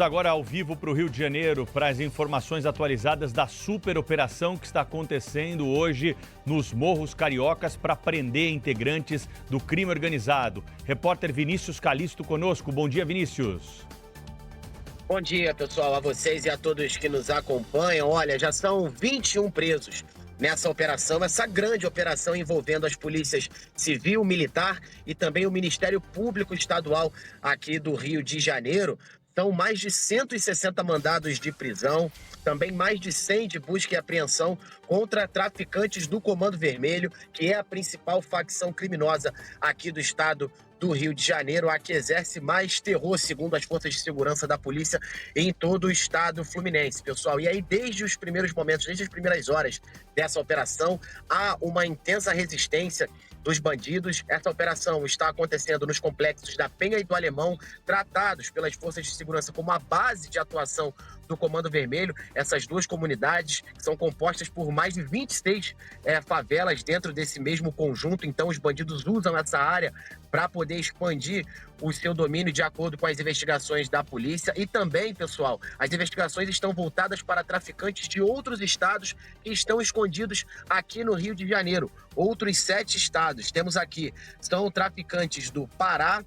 Agora ao vivo para o Rio de Janeiro para as informações atualizadas da super operação que está acontecendo hoje nos Morros Cariocas para prender integrantes do crime organizado. Repórter Vinícius Calisto conosco. Bom dia, Vinícius. Bom dia, pessoal, a vocês e a todos que nos acompanham. Olha, já são 21 presos nessa operação, essa grande operação envolvendo as polícias civil, militar e também o Ministério Público Estadual aqui do Rio de Janeiro. São mais de 160 mandados de prisão, também mais de 100 de busca e apreensão contra traficantes do Comando Vermelho, que é a principal facção criminosa aqui do estado do Rio de Janeiro, a que exerce mais terror, segundo as forças de segurança da polícia, em todo o estado fluminense, pessoal. E aí, desde os primeiros momentos, desde as primeiras horas dessa operação, há uma intensa resistência dos bandidos. Essa operação está acontecendo nos complexos da Penha e do Alemão, tratados pelas forças de segurança como a base de atuação do Comando Vermelho. Essas duas comunidades são compostas por mais de 26 favelas dentro desse mesmo conjunto. Então, os bandidos usam essa área para poder expandir o seu domínio de acordo com as investigações da polícia. E também, pessoal, as investigações estão voltadas para traficantes de outros estados que estão escondidos aqui no Rio de Janeiro. Outros 7 estados. Temos aqui, são traficantes do Pará,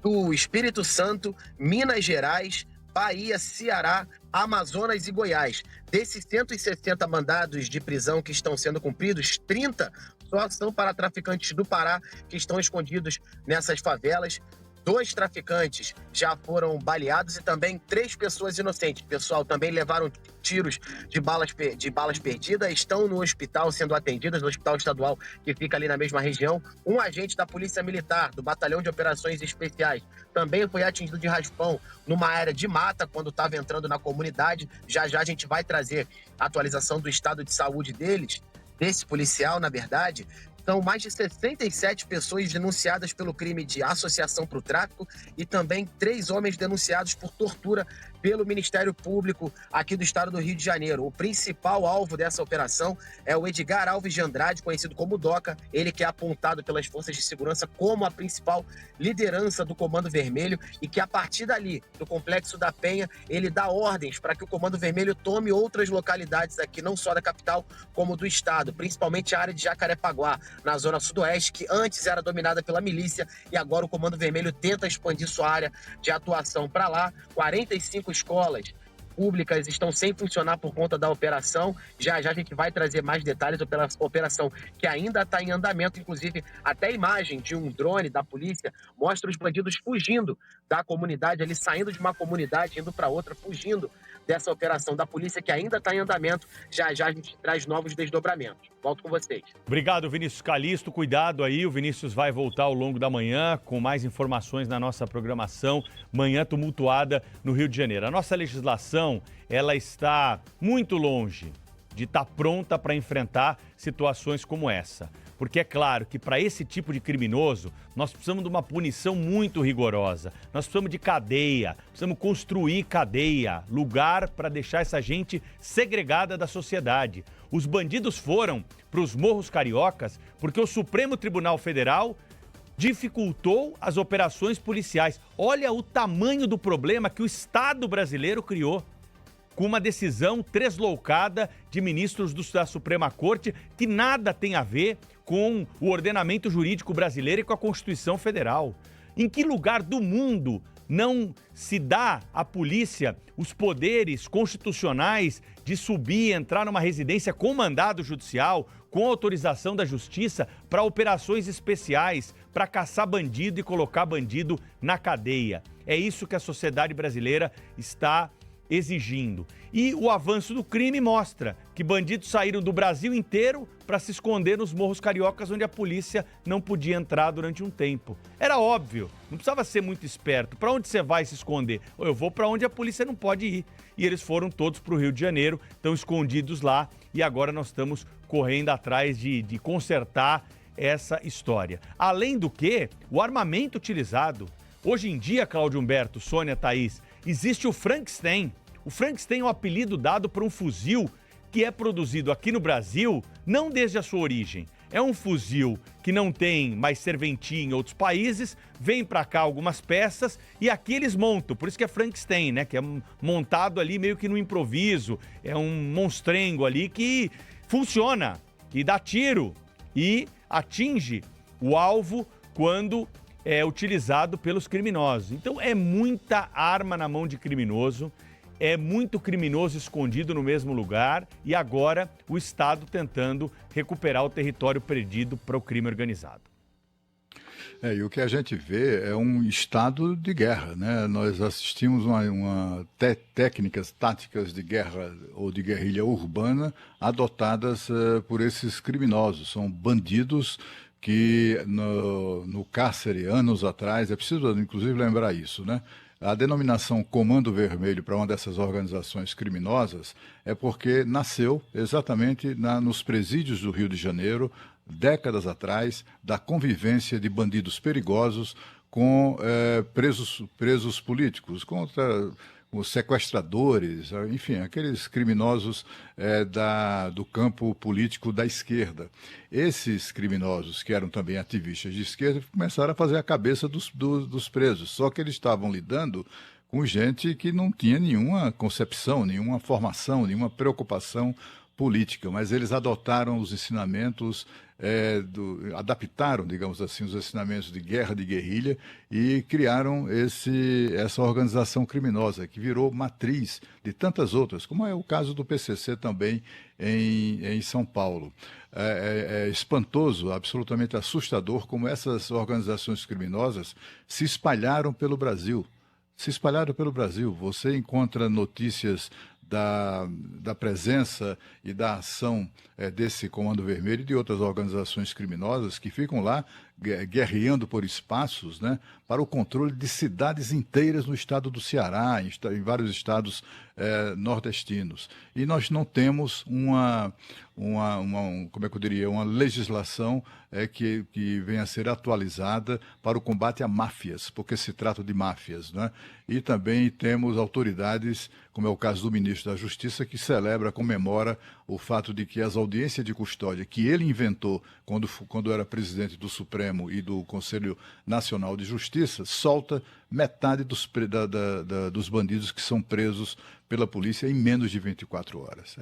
do Espírito Santo, Minas Gerais, Bahia, Ceará, Amazonas e Goiás. Desses 160 mandados de prisão que estão sendo cumpridos, 30 só são para traficantes do Pará que estão escondidos nessas favelas. 2 traficantes já foram baleados e também 3 pessoas inocentes. Pessoal, também levaram tiros de balas perdidas, estão no hospital sendo atendidas, no hospital estadual que fica ali na mesma região. Um agente da Polícia Militar, do Batalhão de Operações Especiais, também foi atingido de raspão numa área de mata quando estava entrando na comunidade. Já já a gente vai trazer a atualização do estado de saúde desse policial, na verdade. São mais de 67 pessoas denunciadas pelo crime de associação para o tráfico e também 3 homens denunciados por tortura pelo Ministério Público aqui do estado do Rio de Janeiro. O principal alvo dessa operação é o Edgar Alves de Andrade, conhecido como Doca, ele que é apontado pelas forças de segurança como a principal liderança do Comando Vermelho e que a partir dali, do Complexo da Penha, ele dá ordens para que o Comando Vermelho tome outras localidades aqui, não só da capital, como do estado, principalmente a área de Jacarepaguá, na zona sudoeste, que antes era dominada pela milícia e agora o Comando Vermelho tenta expandir sua área de atuação para lá. 45 escolas públicas estão sem funcionar por conta da operação. Já já a gente vai trazer mais detalhes da operação que ainda está em andamento. Inclusive, até a imagem de um drone da polícia mostra os bandidos fugindo da comunidade, ali saindo de uma comunidade, indo para outra, fugindo dessa operação da polícia que ainda está em andamento. Já já a gente traz novos desdobramentos. Volto com vocês. Obrigado, Vinícius Calisto. Cuidado aí, o Vinícius vai voltar ao longo da manhã com mais informações na nossa programação Manhã Tumultuada no Rio de Janeiro. A nossa legislação, ela está muito longe de estar pronta para enfrentar situações como essa. Porque é claro que para esse tipo de criminoso, nós precisamos de uma punição muito rigorosa. Nós precisamos de cadeia, precisamos construir cadeia, lugar para deixar essa gente segregada da sociedade. Os bandidos foram para os Morros Cariocas porque o Supremo Tribunal Federal dificultou as operações policiais. Olha o tamanho do problema que o Estado brasileiro criou com uma decisão tresloucada de ministros da Suprema Corte que nada tem a ver com o ordenamento jurídico brasileiro e com a Constituição Federal. Em que lugar do mundo não se dá à polícia os poderes constitucionais de subir e entrar numa residência com mandado judicial, com autorização da justiça, para operações especiais, para caçar bandido e colocar bandido na cadeia? É isso que a sociedade brasileira está exigindo. E o avanço do crime mostra que bandidos saíram do Brasil inteiro para se esconder nos Morros Cariocas, onde a polícia não podia entrar durante um tempo. Era óbvio, não precisava ser muito esperto. Para onde você vai se esconder? Eu vou para onde a polícia não pode ir. E eles foram todos para o Rio de Janeiro, estão escondidos lá e agora nós estamos correndo atrás de consertar essa história. Além do que, o armamento utilizado. Hoje em dia, Cláudio Humberto, Sônia, Thaís, existe o Frankenstein. O Frankenstein é um apelido dado para um fuzil que é produzido aqui no Brasil, não desde a sua origem. É um fuzil que não tem mais serventia em outros países, vem para cá algumas peças e aqui eles montam. Por isso que é Frankenstein, né? Que é montado ali meio que no improviso. É um monstrengo ali que funciona, que dá tiro e atinge o alvo quando é utilizado pelos criminosos. Então é muita arma na mão de criminoso. É muito criminoso escondido no mesmo lugar e agora o Estado tentando recuperar o território perdido para o crime organizado. E o que a gente vê é um estado de guerra, né? Nós assistimos técnicas, táticas de guerra ou de guerrilha urbana adotadas por esses criminosos. São bandidos que no cárcere, anos atrás, é preciso inclusive lembrar isso, né? A denominação Comando Vermelho para uma dessas organizações criminosas é porque nasceu exatamente nos presídios do Rio de Janeiro, décadas atrás, da convivência de bandidos perigosos com presos políticos, contra os sequestradores, enfim, aqueles criminosos do campo político da esquerda. Esses criminosos, que eram também ativistas de esquerda, começaram a fazer a cabeça dos presos, só que eles estavam lidando com gente que não tinha nenhuma concepção, nenhuma formação, nenhuma preocupação política, mas eles adotaram os ensinamentos, adaptaram, digamos assim, os ensinamentos de guerra, de guerrilha e criaram essa organização criminosa que virou matriz de tantas outras, como é o caso do PCC também em São Paulo. É espantoso, absolutamente assustador como essas organizações criminosas se espalharam pelo Brasil. Você encontra notícias da presença e da ação desse Comando Vermelho e de outras organizações criminosas que ficam lá guerreando por espaços, né, para o controle de cidades inteiras no estado do Ceará, em vários estados nordestinos. E nós não temos como é que eu diria, uma legislação que venha a ser atualizada para o combate a máfias, porque se trata de máfias, né? E também temos autoridades, como é o caso do ministro da Justiça, que comemora o fato de que as audiências de custódia que ele inventou quando era presidente do Supremo e do Conselho Nacional de Justiça, solta metade dos bandidos que são presos pela polícia em menos de 24 horas.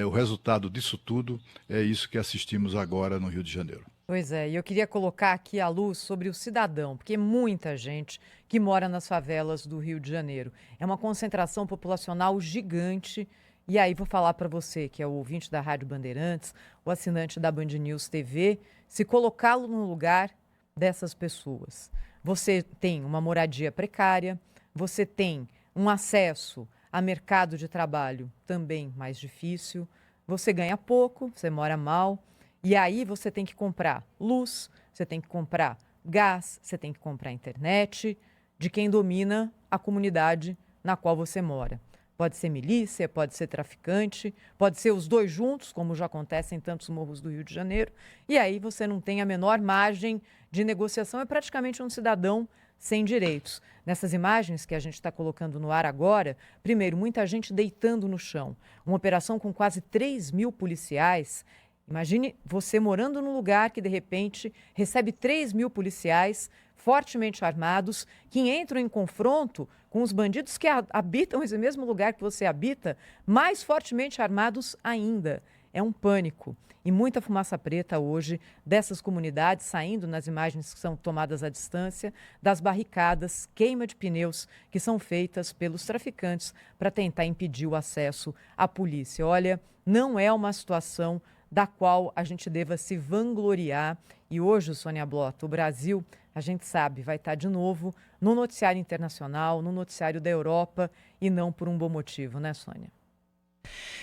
O resultado disso tudo é isso que assistimos agora no Rio de Janeiro. Pois é, e eu queria colocar aqui a luz sobre o cidadão, porque muita gente que mora nas favelas do Rio de Janeiro. É uma concentração populacional gigante. E aí vou falar para você, que é o ouvinte da Rádio Bandeirantes, o assinante da Band News TV, se colocá-lo no lugar dessas pessoas. Você tem uma moradia precária, você tem um acesso a mercado de trabalho também mais difícil, você ganha pouco, você mora mal, e aí você tem que comprar luz, você tem que comprar gás, você tem que comprar internet de quem domina a comunidade na qual você mora. Pode ser milícia, pode ser traficante, pode ser os dois juntos, como já acontece em tantos morros do Rio de Janeiro, e aí você não tem a menor margem de negociação, é praticamente um cidadão sem direitos. Nessas imagens que a gente está colocando no ar agora, primeiro, muita gente deitando no chão. Uma operação com quase 3.000 policiais. Imagine você morando num lugar que, de repente, recebe 3.000 policiais fortemente armados que entram em confronto com os bandidos que habitam esse mesmo lugar que você habita, mais fortemente armados ainda. É um pânico. E muita fumaça preta hoje dessas comunidades saindo nas imagens que são tomadas à distância, das barricadas, queima de pneus que são feitas pelos traficantes para tentar impedir o acesso à polícia. Olha, não é uma situação da qual a gente deva se vangloriar. E hoje, Sônia Blota, o Brasil, a gente sabe, vai estar de novo no noticiário internacional, no noticiário da Europa, e não por um bom motivo, né, Sônia?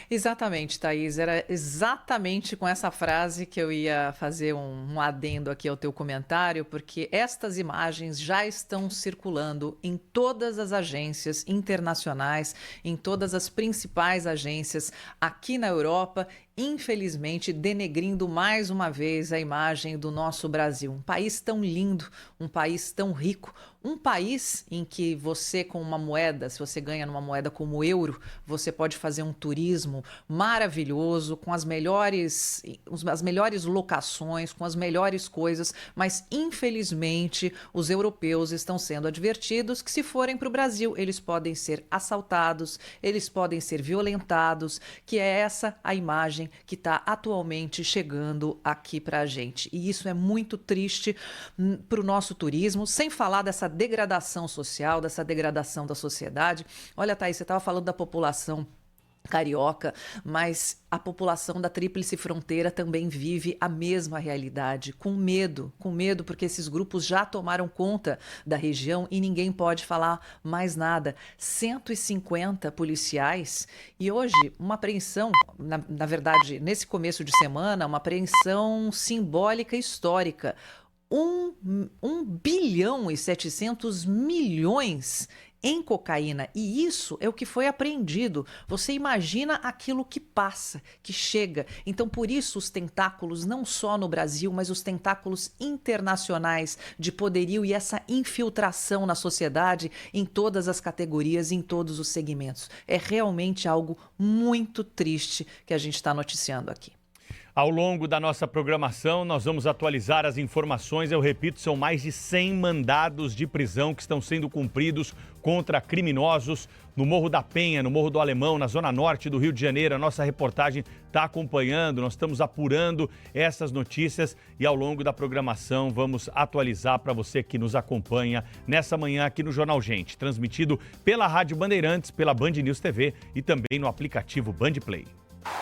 Exatamente, Thaís. Era exatamente com essa frase que eu ia fazer um adendo aqui ao teu comentário, porque estas imagens já estão circulando em todas as agências internacionais, em todas as principais agências aqui na Europa, infelizmente denegrindo mais uma vez a imagem do nosso Brasil. Um país tão lindo, um país tão rico, um país em que você com uma moeda, se você ganha numa moeda como o euro, você pode fazer um turismo turismo maravilhoso, com as melhores locações, com as melhores coisas, mas infelizmente os europeus estão sendo advertidos que se forem para o Brasil, eles podem ser assaltados, eles podem ser violentados, que é essa a imagem que está atualmente chegando aqui para a gente. E isso é muito triste para o nosso turismo, sem falar dessa degradação social, dessa degradação da sociedade. Olha, Thaís, você estava falando da população carioca, mas a população da Tríplice Fronteira também vive a mesma realidade, com medo porque esses grupos já tomaram conta da região e ninguém pode falar mais nada. 150 policiais e hoje uma apreensão, na verdade, nesse começo de semana, uma apreensão simbólica histórica. 1 bilhão e 700 milhões em cocaína. E isso é o que foi apreendido. Você imagina aquilo que passa, que chega. Então, por isso, os tentáculos, não só no Brasil, mas os tentáculos internacionais de poderio e essa infiltração na sociedade em todas as categorias, em todos os segmentos. É realmente algo muito triste que a gente está noticiando aqui. Ao longo da nossa programação, nós vamos atualizar as informações. Eu repito, são mais de 100 mandados de prisão que estão sendo cumpridos contra criminosos no Morro da Penha, no Morro do Alemão, na zona norte do Rio de Janeiro. A nossa reportagem está acompanhando, nós estamos apurando essas notícias e ao longo da programação vamos atualizar para você que nos acompanha nessa manhã aqui no Jornal Gente, transmitido pela Rádio Bandeirantes, pela Band News TV e também no aplicativo Band Play.